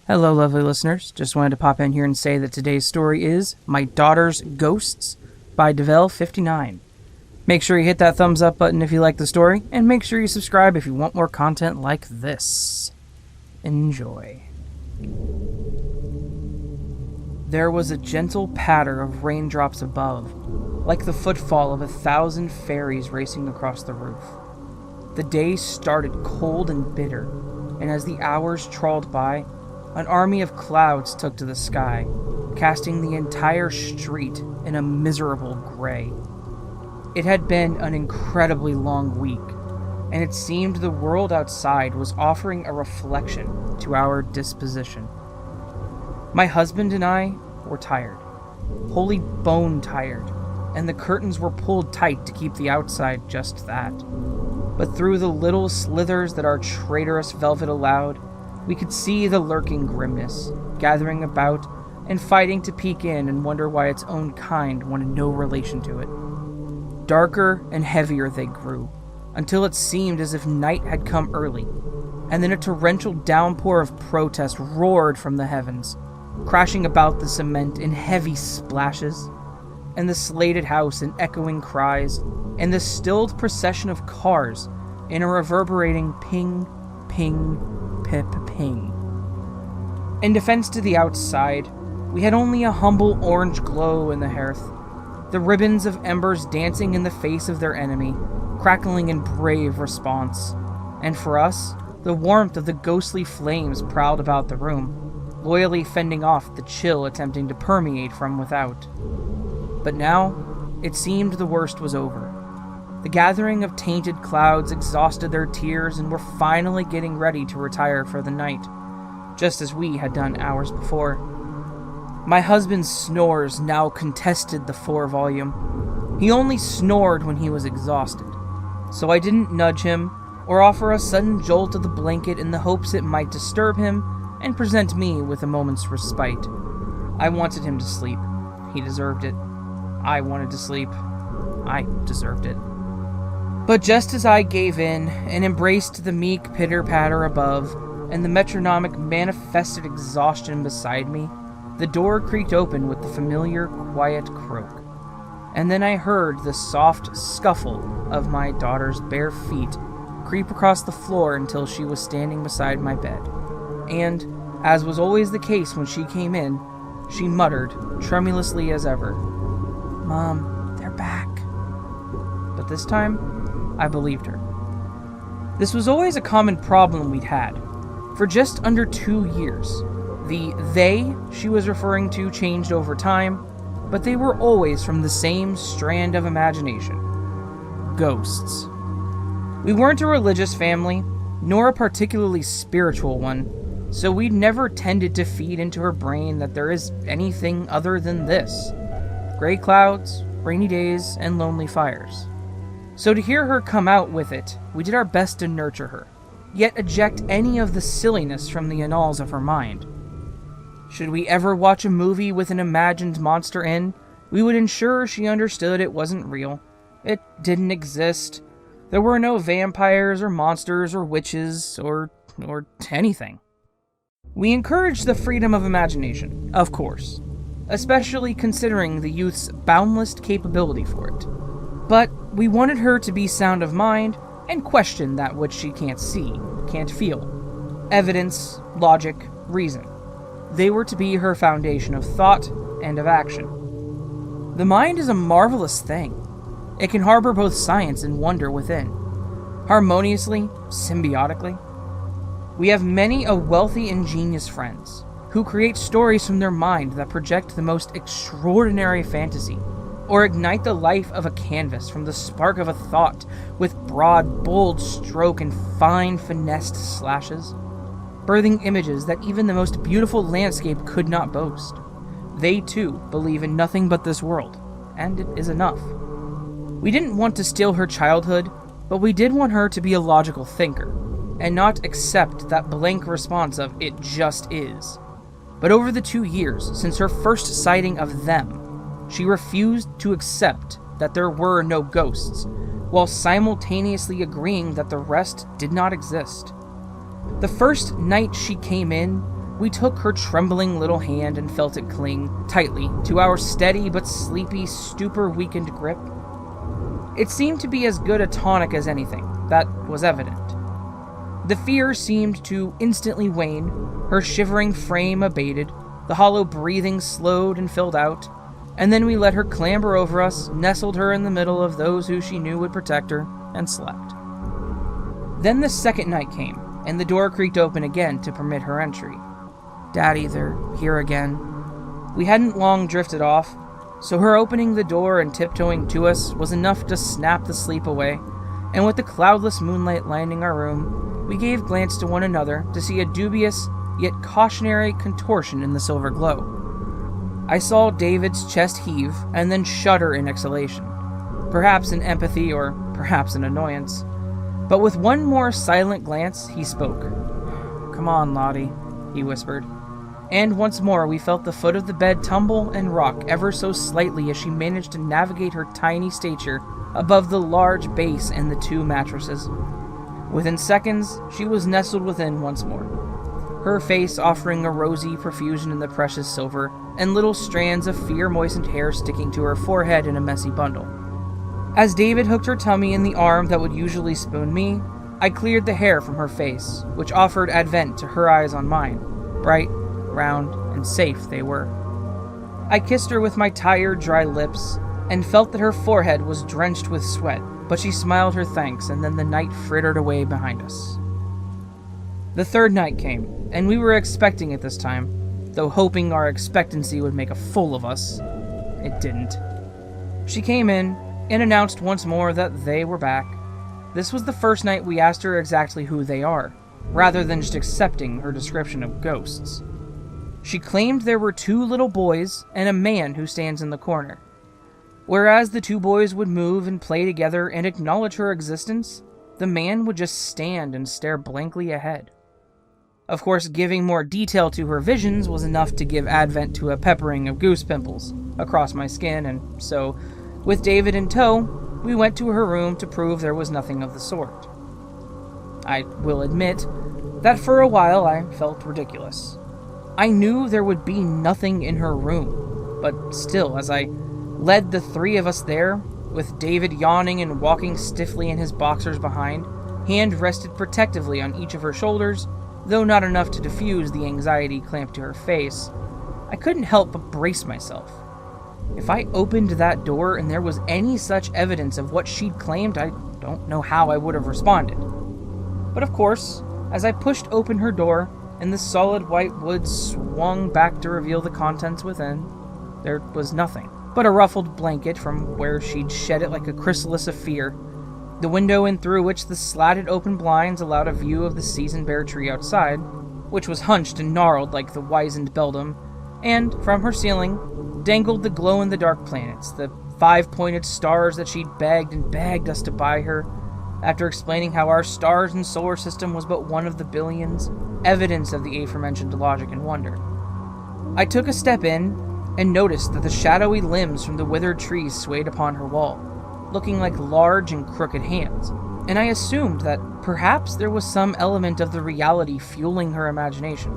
Hello, lovely listeners. Just wanted to pop in here and say that today's story is My Daughter's Ghosts by Divel59. Make sure you hit that thumbs up button if you like the story, and make sure you subscribe if you want more content like this. Enjoy. There was a gentle patter of raindrops above, like the footfall of 1,000 fairies racing across the roof. The day started cold and bitter, and as the hours trawled by, an army of clouds took to the sky, casting the entire street in a miserable gray. It had been an incredibly long week, and it seemed the world outside was offering a reflection to our disposition. My husband and I were tired, wholly bone tired, and the curtains were pulled tight to keep the outside just that. But through the little slithers that our traitorous velvet allowed, we could see the lurking grimness, gathering about and fighting to peek in and wonder why its own kind wanted no relation to it. Darker and heavier they grew, until it seemed as if night had come early, and then a torrential downpour of protest roared from the heavens, crashing about the cement in heavy splashes, and the slated house in echoing cries, and the stilled procession of cars in a reverberating ping, ping, pip, ping. In defense to the outside, we had only a humble orange glow in the hearth, the ribbons of embers dancing in the face of their enemy, crackling in brave response, and for us, the warmth of the ghostly flames prowled about the room, loyally fending off the chill attempting to permeate from without. But now, it seemed the worst was over. The gathering of tainted clouds exhausted their tears and were finally getting ready to retire for the night, just as we had done hours before. My husband's snores now contested the 4-volume. He only snored when he was exhausted, so I didn't nudge him or offer a sudden jolt of the blanket in the hopes it might disturb him and present me with a moment's respite. I wanted him to sleep. He deserved it. I wanted to sleep. I deserved it. But just as I gave in and embraced the meek pitter-patter above and the metronomic manifested exhaustion beside me, the door creaked open with the familiar quiet croak. And then I heard the soft scuffle of my daughter's bare feet creep across the floor until she was standing beside my bed. And, as was always the case when she came in, she muttered, tremulously as ever, "Mom, they're back." But this time, I believed her. This was always a common problem we'd had. For just under 2 years, the they she was referring to changed over time, but they were always from the same strand of imagination. Ghosts. We weren't a religious family, nor a particularly spiritual one, so we'd never tended to feed into her brain that there is anything other than this: gray clouds, rainy days, and lonely fires. So to hear her come out with it, we did our best to nurture her, yet eject any of the silliness from the annals of her mind. Should we ever watch a movie with an imagined monster in, we would ensure she understood it wasn't real. It didn't exist. There were no vampires or monsters or witches or anything. We encouraged the freedom of imagination, of course, especially considering the youth's boundless capability for it. But we wanted her to be sound of mind and question that which she can't see, can't feel. Evidence, logic, reason. They were to be her foundation of thought and of action. The mind is a marvelous thing. It can harbor both science and wonder within, harmoniously, symbiotically. We have many a wealthy, ingenious friends who create stories from their mind that project the most extraordinary fantasy, or ignite the life of a canvas from the spark of a thought with broad, bold stroke and fine, finessed slashes, birthing images that even the most beautiful landscape could not boast. They, too, believe in nothing but this world, and it is enough. We didn't want to steal her childhood, but we did want her to be a logical thinker, and not accept that blank response of "it just is." But over the 2 years since her first sighting of them, she refused to accept that there were no ghosts, while simultaneously agreeing that the rest did not exist. The first night she came in, We took her trembling little hand and felt it cling tightly to our steady but sleepy, stupor-weakened grip. It seemed to be as good a tonic as anything, that was evident. The fear seemed to instantly wane, her shivering frame abated, the hollow breathing slowed and filled out, and then we let her clamber over us, nestled her in the middle of those who she knew would protect her, and slept. Then the second night came, and the door creaked open again to permit her entry. Daddy, they're here again. We hadn't long drifted off, so her opening the door and tiptoeing to us was enough to snap the sleep away, and with the cloudless moonlight lining our room, we gave glance to one another to see a dubious, yet cautionary contortion in the silver glow. I saw David's chest heave and then shudder in exhalation, perhaps in empathy or perhaps in annoyance. But with one more silent glance, he spoke. "Come on, Lottie," he whispered. And once more we felt the foot of the bed tumble and rock ever so slightly as she managed to navigate her tiny stature above the large base and the two mattresses. Within seconds, she was nestled within once more, her face offering a rosy profusion in the precious silver, and little strands of fear-moistened hair sticking to her forehead in a messy bundle. As David hooked her tummy in the arm that would usually spoon me, I cleared the hair from her face, which offered advent to her eyes on mine. Bright, round, and safe they were. I kissed her with my tired, dry lips, and felt that her forehead was drenched with sweat, but she smiled her thanks, and then the night frittered away behind us. The third night came, and we were expecting it this time, though hoping our expectancy would make a fool of us. It didn't. She came in, and announced once more that they were back. This was the first night we asked her exactly who they are, rather than just accepting her description of ghosts. She claimed there were 2 little boys and a man who stands in the corner. Whereas the 2 boys would move and play together and acknowledge her existence, the man would just stand and stare blankly ahead. Of course, giving more detail to her visions was enough to give advent to a peppering of goose pimples across my skin, and so, with David in tow, we went to her room to prove there was nothing of the sort. I will admit that for a while I felt ridiculous. I knew there would be nothing in her room, but still, as I led the 3 of us there, with David yawning and walking stiffly in his boxers behind, hand rested protectively on each of her shoulders, though not enough to diffuse the anxiety clamped to her face, I couldn't help but brace myself. If I opened that door and there was any such evidence of what she'd claimed, I don't know how I would have responded. But of course, as I pushed open her door and the solid white wood swung back to reveal the contents within, there was nothing but a ruffled blanket from where she'd shed it like a chrysalis of fear, the window in through which the slatted open blinds allowed a view of the season-bare tree outside, which was hunched and gnarled like the wizened beldam, and from her ceiling dangled the glow-in-the-dark planets, the 5-pointed stars that she'd begged and begged us to buy her, after explaining how our stars and solar system was but one of the billions, evidence of the aforementioned logic and wonder. I took a step in, and noticed that the shadowy limbs from the withered trees swayed upon her wall, looking like large and crooked hands, and I assumed that perhaps there was some element of the reality fueling her imagination.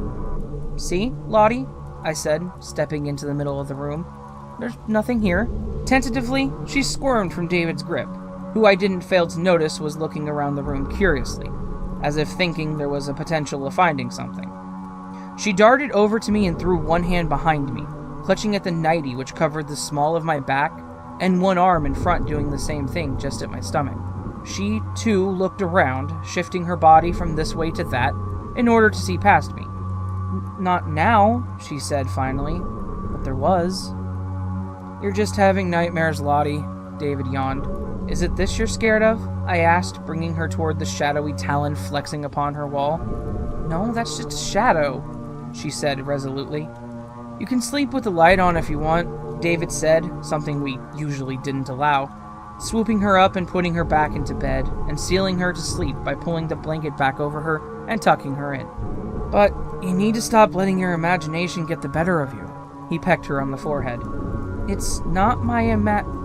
"See, Lottie?" I said, stepping into the middle of the room. "There's nothing here." Tentatively, she squirmed from David's grip, who I didn't fail to notice was looking around the room curiously, as if thinking there was a potential of finding something. She darted over to me and threw one hand behind me, clutching at the nightie which covered the small of my back, and one arm in front doing the same thing just at my stomach. She, too, looked around, shifting her body from this way to that, in order to see past me. "Not now," she said finally, "but there was." "You're just having nightmares, Lottie," David yawned. "Is it this you're scared of?" I asked, bringing her toward the shadowy talon flexing upon her wall. "No, that's just a shadow," she said resolutely. "You can sleep with the light on if you want," David said, something we usually didn't allow, swooping her up and putting her back into bed, and sealing her to sleep by pulling the blanket back over her and tucking her in. "But you need to stop letting your imagination get the better of you," he pecked her on the forehead. "It's not my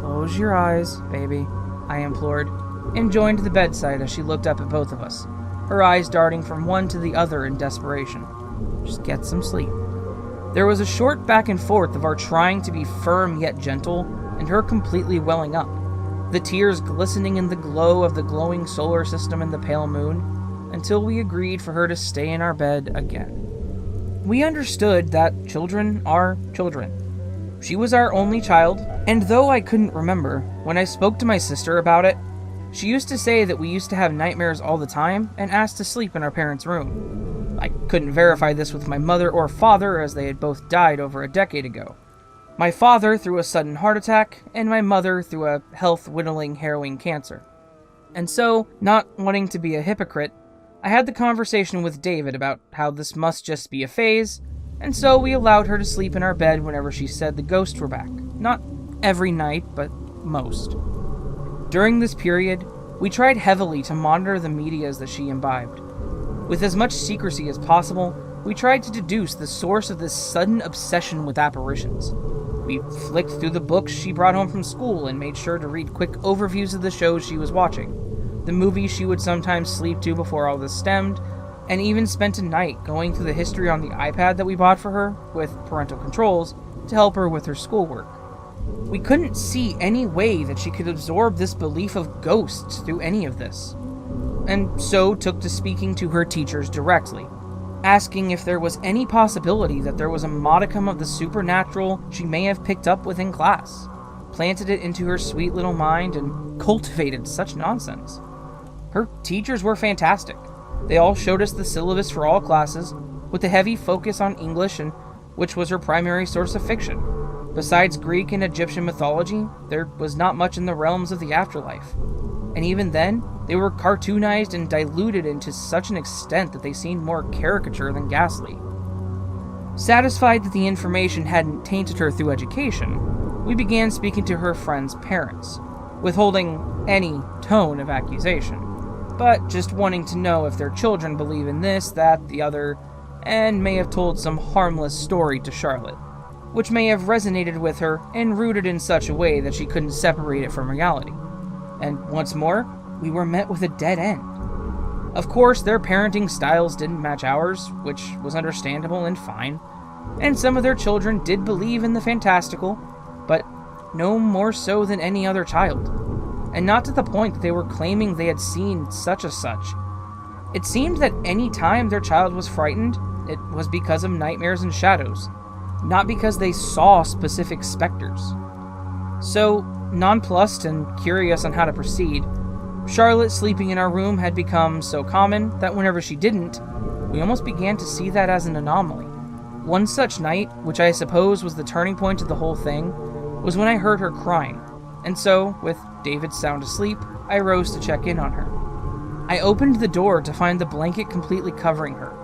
Close your eyes, baby," I implored, and joined the bedside as she looked up at both of us, her eyes darting from one to the other in desperation. Just get some sleep. There was a short back and forth of our trying to be firm yet gentle, and her completely welling up, the tears glistening in the glow of the glowing solar system and the pale moon, until we agreed for her to stay in our bed again. We understood that children are children. She was our only child, and though I couldn't remember, when I spoke to my sister about it, she used to say that we used to have nightmares all the time and asked to sleep in our parents' room. I couldn't verify this with my mother or father, as they had both died over a decade ago. My father through a sudden heart attack, and my mother through a health-whittling, harrowing cancer. And so, not wanting to be a hypocrite, I had the conversation with David about how this must just be a phase, and so we allowed her to sleep in our bed whenever she said the ghosts were back. Not every night, but most. During this period, we tried heavily to monitor the medias that she imbibed. With as much secrecy as possible, we tried to deduce the source of this sudden obsession with apparitions. We flicked through the books she brought home from school and made sure to read quick overviews of the shows she was watching, the movies she would sometimes sleep to before all this stemmed, and even spent a night going through the history on the iPad that we bought for her, with parental controls, to help her with her schoolwork. We couldn't see any way that she could absorb this belief of ghosts through any of this, and so took to speaking to her teachers directly, asking if there was any possibility that there was a modicum of the supernatural she may have picked up within class, planted it into her sweet little mind, and cultivated such nonsense. Her teachers were fantastic. They all showed us the syllabus for all classes, with a heavy focus on English, and which was her primary source of fiction. Besides Greek and Egyptian mythology, there was not much in the realms of the afterlife. And even then, they were cartoonized and diluted into such an extent that they seemed more caricature than ghastly. Satisfied that the information hadn't tainted her through education, we began speaking to her friends' parents, withholding any tone of accusation, but just wanting to know if their children believe in this, that, the other, and may have told some harmless story to Charlotte, which may have resonated with her and rooted in such a way that she couldn't separate it from reality. And once more, we were met with a dead end. Of course, their parenting styles didn't match ours, which was understandable and fine, and some of their children did believe in the fantastical, but no more so than any other child, and not to the point that they were claiming they had seen such as such. It seemed that any time their child was frightened, it was because of nightmares and shadows, not because they saw specific specters. So, nonplussed and curious on how to proceed, Charlotte sleeping in our room had become so common that whenever she didn't, we almost began to see that as an anomaly. One such night, which I suppose was the turning point of the whole thing, was when I heard her crying, and so, with David sound asleep, I rose to check in on her. I opened the door to find the blanket completely covering her,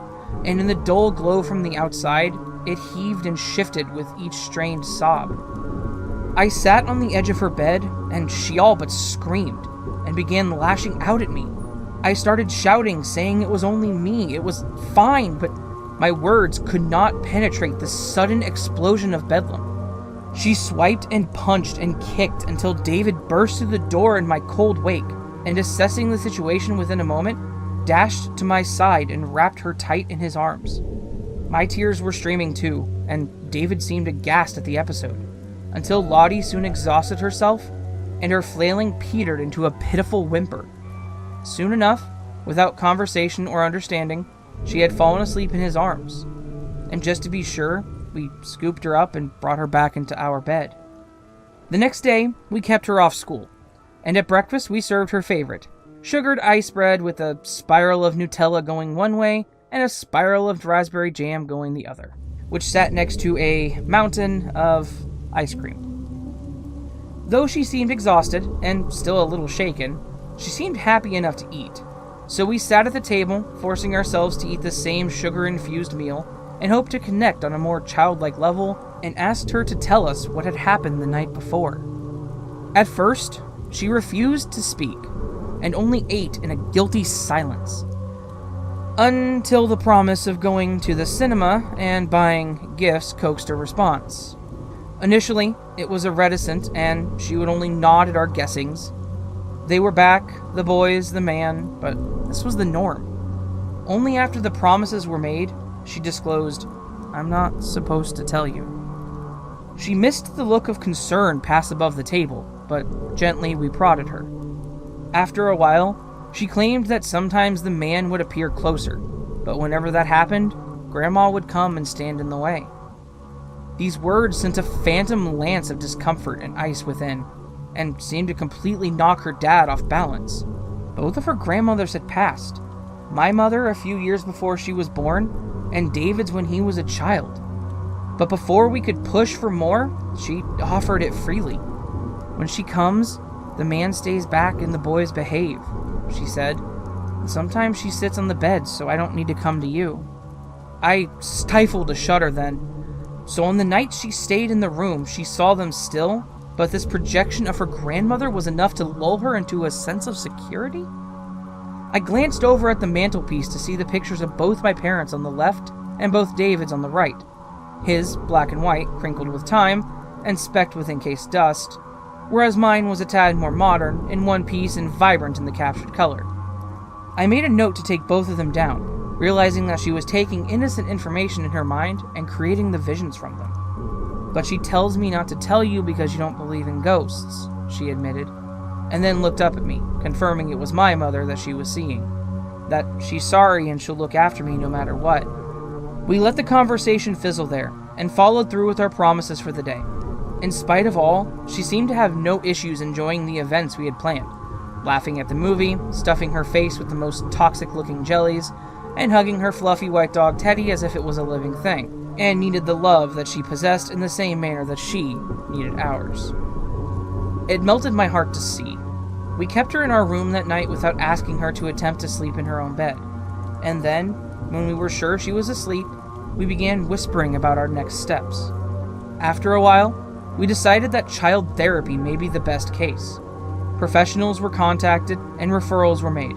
and in the dull glow from the outside, it heaved and shifted with each strained sob. I sat on the edge of her bed, and she all but screamed, and began lashing out at me. I started shouting, saying it was only me, it was fine, but my words could not penetrate the sudden explosion of bedlam. She swiped and punched and kicked until David burst through the door in my cold wake, and assessing the situation within a moment, dashed to my side and wrapped her tight in his arms. My tears were streaming too, and David seemed aghast at the episode, until Lottie soon exhausted herself, and her flailing petered into a pitiful whimper. Soon enough, without conversation or understanding, she had fallen asleep in his arms, and just to be sure, we scooped her up and brought her back into our bed. The next day, we kept her off school, and at breakfast we served her favorite, sugared ice bread with a spiral of Nutella going one way and a spiral of raspberry jam going the other, which sat next to a mountain of ice cream. Though she seemed exhausted and still a little shaken, she seemed happy enough to eat. So we sat at the table, forcing ourselves to eat the same sugar-infused meal, and hoped to connect on a more childlike level, and asked her to tell us what had happened the night before. At first, she refused to speak, and only ate in a guilty silence. Until the promise of going to the cinema and buying gifts coaxed her response. Initially, it was a reticent, and she would only nod at our guessings. They were back, the boys, the man, but this was the norm. Only after the promises were made she disclosed, "I'm not supposed to tell you." She missed the look of concern pass above the table, but gently we prodded her. After a while, she claimed that sometimes the man would appear closer, but whenever that happened, Grandma would come and stand in the way. These words sent a phantom lance of discomfort and ice within, and seemed to completely knock her dad off balance. Both of her grandmothers had passed. My mother a few years before she was born, and David's when he was a child. But before we could push for more, she offered it freely. "When she comes, the man stays back and the boys behave," she said. "Sometimes she sits on the bed so I don't need to come to you." I stifled a shudder then. So on the night she stayed in the room, she saw them still, but this projection of her grandmother was enough to lull her into a sense of security? I glanced over at the mantelpiece to see the pictures of both my parents on the left and both David's on the right. His, black and white, crinkled with time, and specked with encased dust, whereas mine was a tad more modern, in one piece and vibrant in the captured color. I made a note to take both of them down, realizing that she was taking innocent information in her mind and creating the visions from them. "But she tells me not to tell you because you don't believe in ghosts," she admitted, and then looked up at me, confirming it was my mother that she was seeing. That she's sorry and she'll look after me no matter what. We let the conversation fizzle there, and followed through with our promises for the day. In spite of all, she seemed to have no issues enjoying the events we had planned, laughing at the movie, stuffing her face with the most toxic-looking jellies, and hugging her fluffy white dog Teddy as if it was a living thing, and needed the love that she possessed in the same manner that she needed ours. It melted my heart to see. We kept her in our room that night without asking her to attempt to sleep in her own bed, and then, when we were sure she was asleep, we began whispering about our next steps. After a while, we decided that child therapy may be the best case. Professionals were contacted and referrals were made.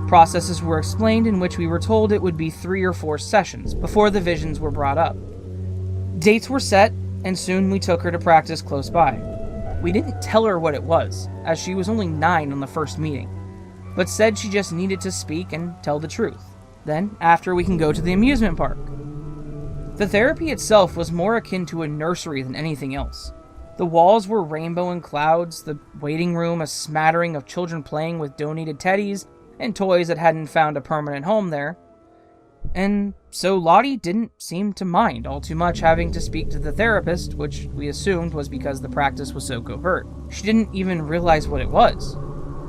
Processes were explained in which we were told it would be 3 or 4 sessions before the visions were brought up. Dates were set, and soon we took her to practice close by. We didn't tell her what it was, as she was only 9 on the first meeting, but said she just needed to speak and tell the truth. Then, after, we can go to the amusement park. The therapy itself was more akin to a nursery than anything else. The walls were rainbow and clouds, the waiting room a smattering of children playing with donated teddies and toys that hadn't found a permanent home there. And so Lottie didn't seem to mind all too much having to speak to the therapist, which we assumed was because the practice was so covert. She didn't even realize what it was.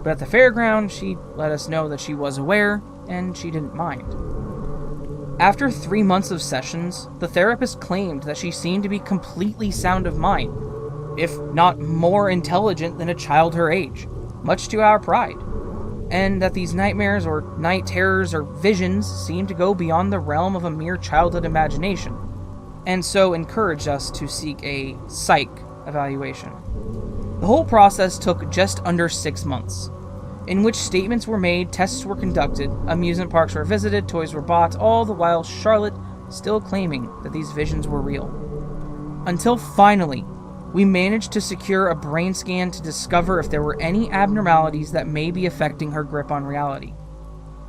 But at the fairground, she let us know that she was aware, and she didn't mind. After 3 months of sessions, the therapist claimed that she seemed to be completely sound of mind, if not more intelligent than a child her age, much to our pride, and that these nightmares or night terrors or visions seemed to go beyond the realm of a mere childhood imagination, and so encouraged us to seek a psych evaluation. The whole process took just under 6 months, in which statements were made, tests were conducted, amusement parks were visited, toys were bought, all the while Charlotte still claiming that these visions were real. Until finally, we managed to secure a brain scan to discover if there were any abnormalities that may be affecting her grip on reality.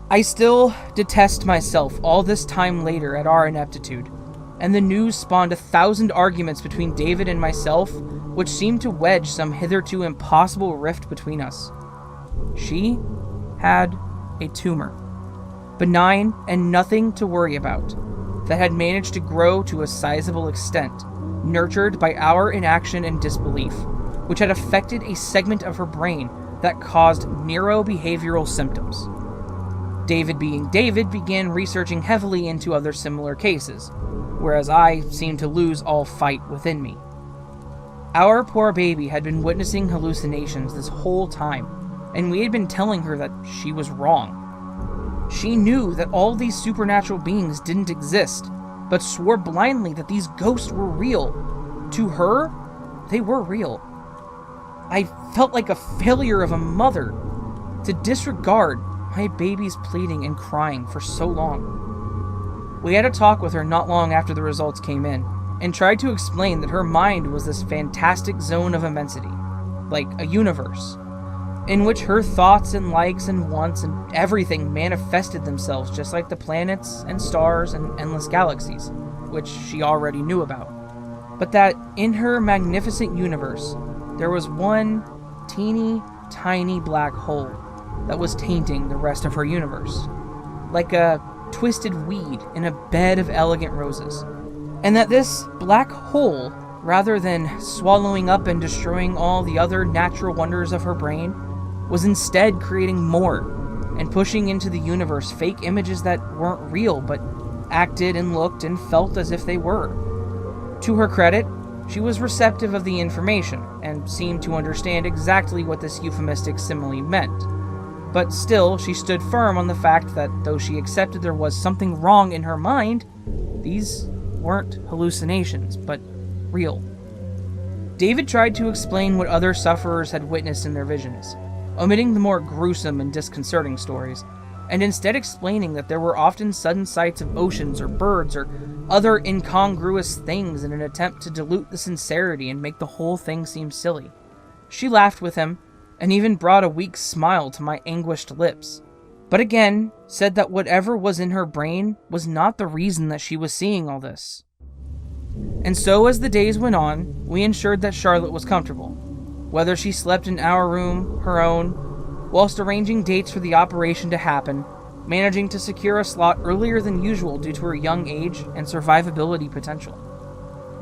I still detest myself all this time later at our ineptitude, and the news spawned 1,000 arguments between David and myself, which seemed to wedge some hitherto impossible rift between us. She had a tumor, benign and nothing to worry about, that had managed to grow to a sizable extent, nurtured by our inaction and disbelief, which had affected a segment of her brain that caused neurobehavioral symptoms. David, being David, began researching heavily into other similar cases, whereas I seemed to lose all fight within me. Our poor baby had been witnessing hallucinations this whole time, and we had been telling her that she was wrong. She knew that all these supernatural beings didn't exist, but swore blindly that these ghosts were real. To her, they were real. I felt like a failure of a mother to disregard my baby's pleading and crying for so long. We had a talk with her not long after the results came in, and tried to explain that her mind was this fantastic zone of immensity, like a universe. in which her thoughts and likes and wants and everything manifested themselves just like the planets and stars and endless galaxies, which she already knew about. But that in her magnificent universe, there was one teeny tiny black hole that was tainting the rest of her universe, like a twisted weed in a bed of elegant roses. And that this black hole, rather than swallowing up and destroying all the other natural wonders of her brain, was instead creating more and pushing into the universe fake images that weren't real but acted and looked and felt as if they were. To her credit, she was receptive of the information and seemed to understand exactly what this euphemistic simile meant. But still, she stood firm on the fact that though she accepted there was something wrong in her mind, these weren't hallucinations, but real. David tried to explain what other sufferers had witnessed in their visions, omitting the more gruesome and disconcerting stories, and instead explaining that there were often sudden sights of oceans or birds or other incongruous things in an attempt to dilute the sincerity and make the whole thing seem silly. She laughed with him, and even brought a weak smile to my anguished lips, but again said that whatever was in her brain was not the reason that she was seeing all this. And so as the days went on, we ensured that Charlotte was comfortable, whether she slept in our room, her own, whilst arranging dates for the operation to happen, managing to secure a slot earlier than usual due to her young age and survivability potential.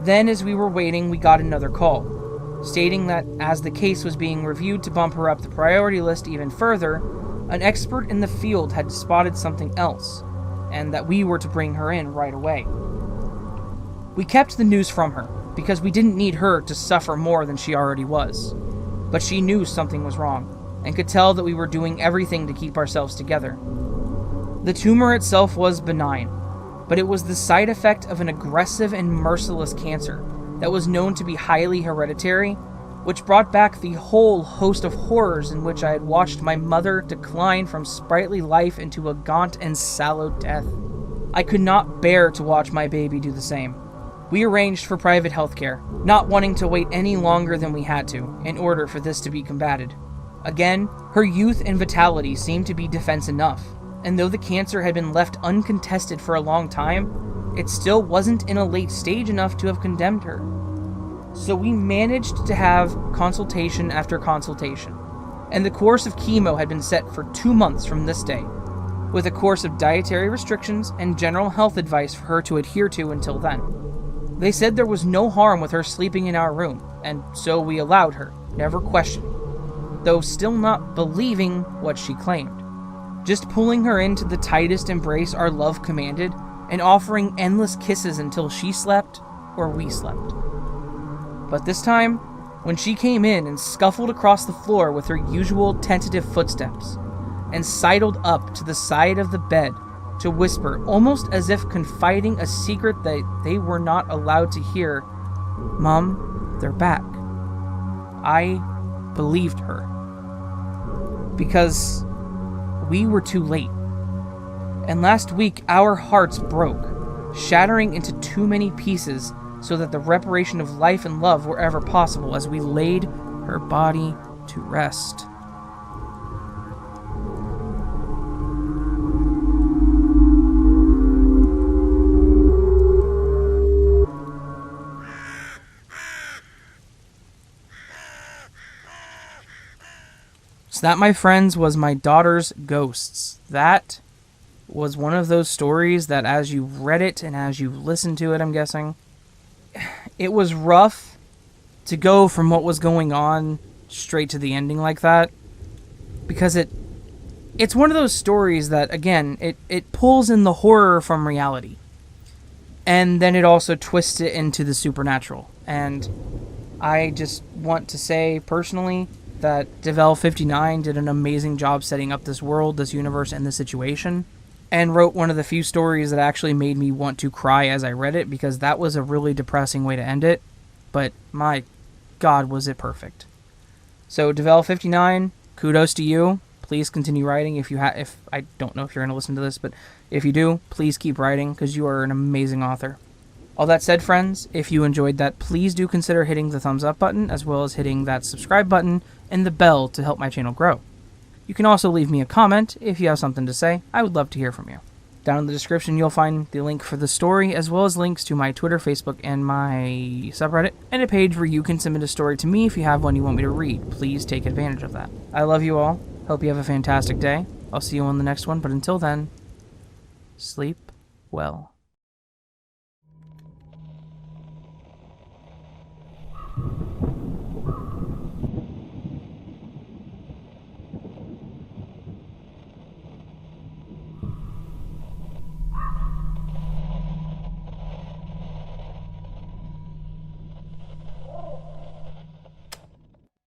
Then, as we were waiting, we got another call, stating that as the case was being reviewed to bump her up the priority list even further, an expert in the field had spotted something else, and that we were to bring her in right away. We kept the news from her, because we didn't need her to suffer more than she already was. But she knew something was wrong, and could tell that we were doing everything to keep ourselves together. The tumor itself was benign, but it was the side effect of an aggressive and merciless cancer that was known to be highly hereditary, which brought back the whole host of horrors in which I had watched my mother decline from sprightly life into a gaunt and sallow death. I could not bear to watch my baby do the same. We arranged for private healthcare, not wanting to wait any longer than we had to, in order for this to be combated. Again, her youth and vitality seemed to be defense enough, and though the cancer had been left uncontested for a long time, it still wasn't in a late stage enough to have condemned her. So we managed to have consultation after consultation, and the course of chemo had been set for 2 months from this day, with a course of dietary restrictions and general health advice for her to adhere to until then. They said there was no harm with her sleeping in our room, and so we allowed her, never questioned, though still not believing what she claimed, just pulling her into the tightest embrace our love commanded, and offering endless kisses until she slept or we slept. But this time, when she came in and scuffled across the floor with her usual tentative footsteps, and sidled up to the side of the bed to whisper, almost as if confiding a secret that they were not allowed to hear, "Mom, they're back," I believed her. Because we were too late. And last week, our hearts broke, shattering into too many pieces so that the reparation of life and love were ever possible as we laid her body to rest. So that, my friends, was my daughter's ghosts. That was one of those stories that as you read it and as you listened to it, I'm guessing, it was rough to go from what was going on straight to the ending like that, because it's one of those stories that, again, it pulls in the horror from reality, and then it also twists it into the supernatural. And I just want to say personally that Divel59 did an amazing job setting up this world, this universe, and this situation, and wrote one of the few stories that actually made me want to cry as I read it, because that was a really depressing way to end it, but my God, was it perfect. So Divel59, kudos to you. Please continue writing. If I don't know if you're going to listen to this, but if you do, please keep writing, because you are an amazing author. All that said, friends, if you enjoyed that, please do consider hitting the thumbs up button, as well as hitting that subscribe button and the bell to help my channel grow. You can also leave me a comment if you have something to say. I would love to hear from you. Down in the description, you'll find the link for the story, as well as links to my Twitter, Facebook, and my subreddit, and a page where you can submit a story to me if you have one you want me to read. Please take advantage of that. I love you all. Hope you have a fantastic day. I'll see you on the next one, but until then, sleep well.